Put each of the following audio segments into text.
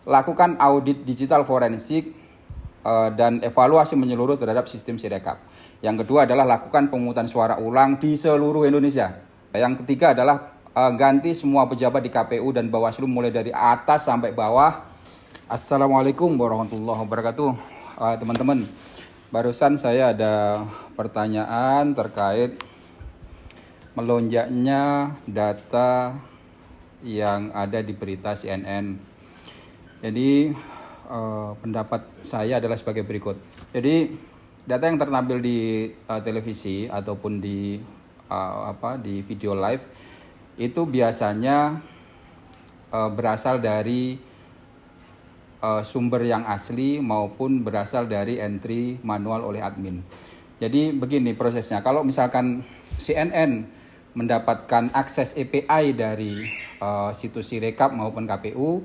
lakukan audit digital forensik dan evaluasi menyeluruh terhadap sistem Sirekap. Yang kedua adalah lakukan pemungutan suara ulang di seluruh Indonesia. Yang ketiga adalah ganti semua pejabat di KPU dan Bawaslu mulai dari atas sampai bawah. Assalamualaikum warahmatullahi wabarakatuh. Teman-teman, barusan saya ada pertanyaan terkait melonjaknya data yang ada di berita CNN. Jadi pendapat saya adalah sebagai berikut. Jadi data yang tertampil di televisi ataupun di video live itu biasanya berasal dari sumber yang asli maupun berasal dari entry manual oleh admin. Jadi begini prosesnya. Kalau misalkan CNN mendapatkan akses API dari situs Sirekap maupun KPU,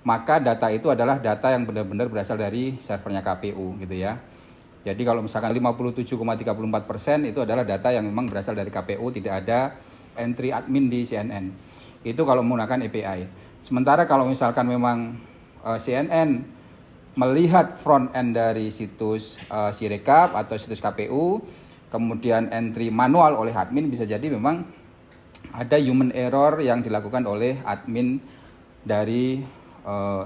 maka data itu adalah data yang benar-benar berasal dari servernya KPU gitu ya. Jadi kalau misalkan 57,34% itu adalah data yang memang berasal dari KPU, tidak ada entry admin di CNN. Itu kalau menggunakan API. Sementara kalau misalkan memang CNN melihat front end dari situs Sirekap atau situs KPU, kemudian entry manual oleh admin, bisa jadi memang ada human error yang dilakukan oleh admin dari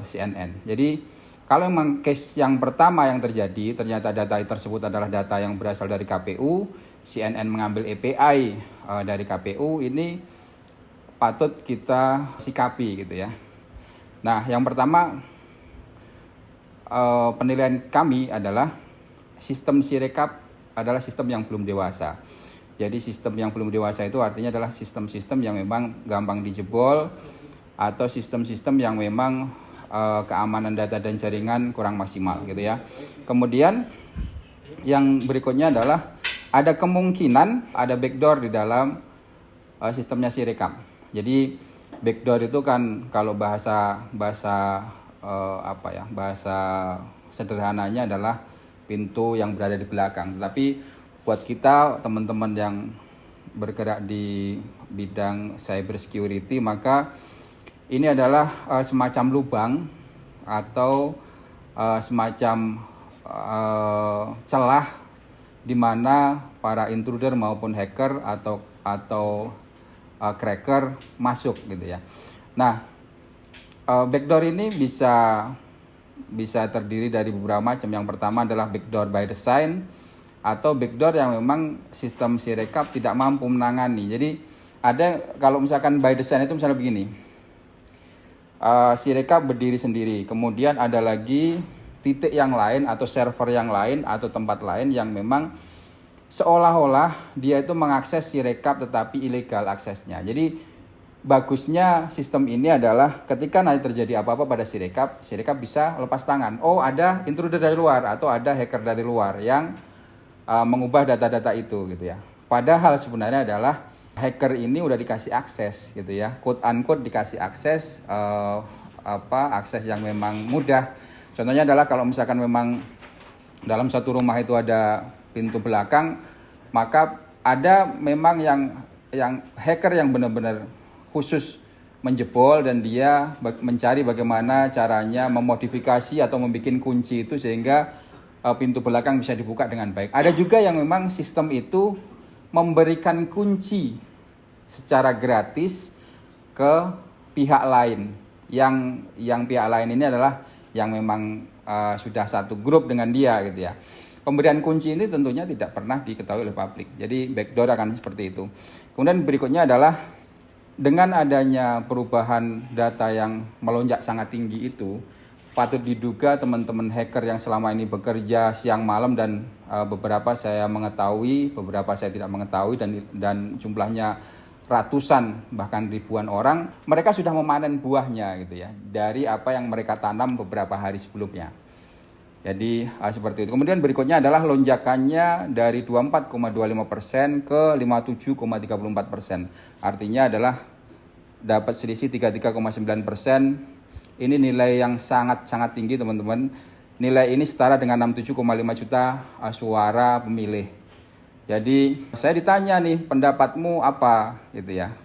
CNN. Jadi kalau memang case yang pertama yang terjadi, ternyata data tersebut adalah data yang berasal dari KPU, CNN mengambil API dari KPU, ini patut kita sikapi gitu ya. Nah, yang pertama penilaian kami adalah sistem Sirekap adalah sistem yang belum dewasa. Jadi sistem yang belum dewasa itu artinya adalah sistem-sistem yang memang gampang dijebol atau sistem-sistem yang memang keamanan data dan jaringan kurang maksimal gitu ya. Kemudian yang berikutnya adalah ada kemungkinan ada backdoor di dalam sistemnya Sirekap. Jadi backdoor itu kan kalau bahasa sederhananya adalah pintu yang berada di belakang. Tetapi buat kita teman-teman yang bergerak di bidang cyber security, maka ini adalah semacam lubang atau semacam celah di mana para intruder maupun hacker atau cracker masuk gitu ya. Nah, backdoor ini bisa terdiri dari beberapa macam. Yang pertama adalah backdoor by design atau backdoor yang memang sistem Sirekap tidak mampu menangani. Jadi ada, kalau misalkan by design itu misalnya begini. Sirekap berdiri sendiri, kemudian ada lagi titik yang lain atau server yang lain atau tempat lain yang memang seolah-olah dia itu mengakses Sirekap tetapi ilegal aksesnya. Jadi bagusnya sistem ini adalah ketika nanti terjadi apa-apa pada Sirekap bisa lepas tangan. Oh, ada intruder dari luar atau ada hacker dari luar yang mengubah data-data itu gitu ya. Padahal sebenarnya adalah hacker ini udah dikasih akses gitu ya, quote unquote dikasih akses akses yang memang mudah. Contohnya adalah kalau misalkan memang dalam satu rumah itu ada pintu belakang, maka ada memang yang hacker yang benar-benar khusus menjebol dan dia mencari bagaimana caranya memodifikasi atau membuat kunci itu sehingga pintu belakang bisa dibuka dengan baik. Ada juga yang memang sistem itu memberikan kunci secara gratis ke pihak lain. Yang pihak lain ini adalah yang memang sudah satu grup dengan dia gitu ya. Pemberian kunci ini tentunya tidak pernah diketahui oleh publik. Jadi backdoor akan seperti itu. Kemudian berikutnya adalah dengan adanya perubahan data yang melonjak sangat tinggi itu, patut diduga teman-teman hacker yang selama ini bekerja siang malam dan beberapa saya mengetahui, beberapa saya tidak mengetahui dan jumlahnya ratusan bahkan ribuan orang, mereka sudah memanen buahnya gitu ya dari apa yang mereka tanam beberapa hari sebelumnya. Jadi seperti itu. Kemudian berikutnya adalah lonjakannya dari 24,25% ke 57,34%. Artinya adalah dapat selisih 33,9%. Ini nilai yang sangat-sangat tinggi teman-teman. Nilai ini setara dengan 67,5 juta suara pemilih. Jadi saya ditanya nih, pendapatmu apa gitu ya.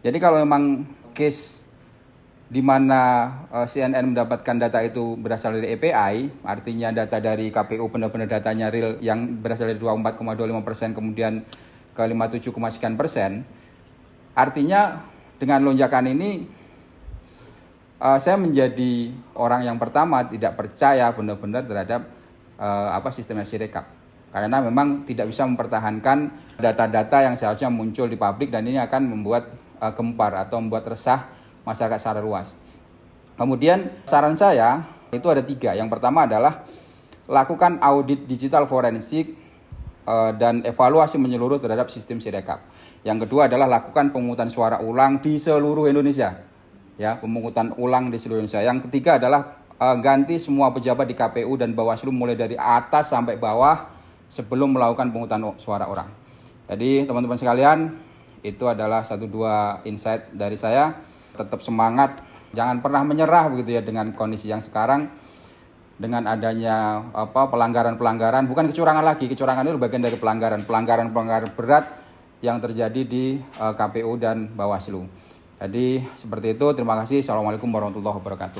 Jadi kalau memang case di mana CNN mendapatkan data itu berasal dari API, artinya data dari KPU benar-benar datanya real yang berasal dari 24,25% kemudian ke 57, sekian %. Artinya dengan lonjakan ini saya menjadi orang yang pertama tidak percaya benar-benar terhadap sistemnya Sirekap. Karena memang tidak bisa mempertahankan data-data yang seharusnya muncul di publik dan ini akan membuat gempar atau membuat resah masyarakat secara luas. Kemudian saran saya itu ada 3. Yang pertama adalah lakukan audit digital forensik dan evaluasi menyeluruh terhadap sistem Sirekap. Yang kedua adalah lakukan pemungutan suara ulang di seluruh Indonesia. Ya, pemungutan ulang di seluruh Indonesia. Yang ketiga adalah ganti semua pejabat di KPU dan Bawaslu mulai dari atas sampai bawah sebelum melakukan pemungutan suara orang. Jadi teman-teman sekalian, itu adalah 1-2 insight dari saya. Tetap semangat, jangan pernah menyerah begitu ya dengan kondisi yang sekarang, dengan adanya pelanggaran-pelanggaran, bukan kecurangan lagi, kecurangan itu bagian dari pelanggaran berat yang terjadi di KPU dan Bawaslu. Jadi seperti itu, terima kasih. Assalamualaikum warahmatullahi wabarakatuh.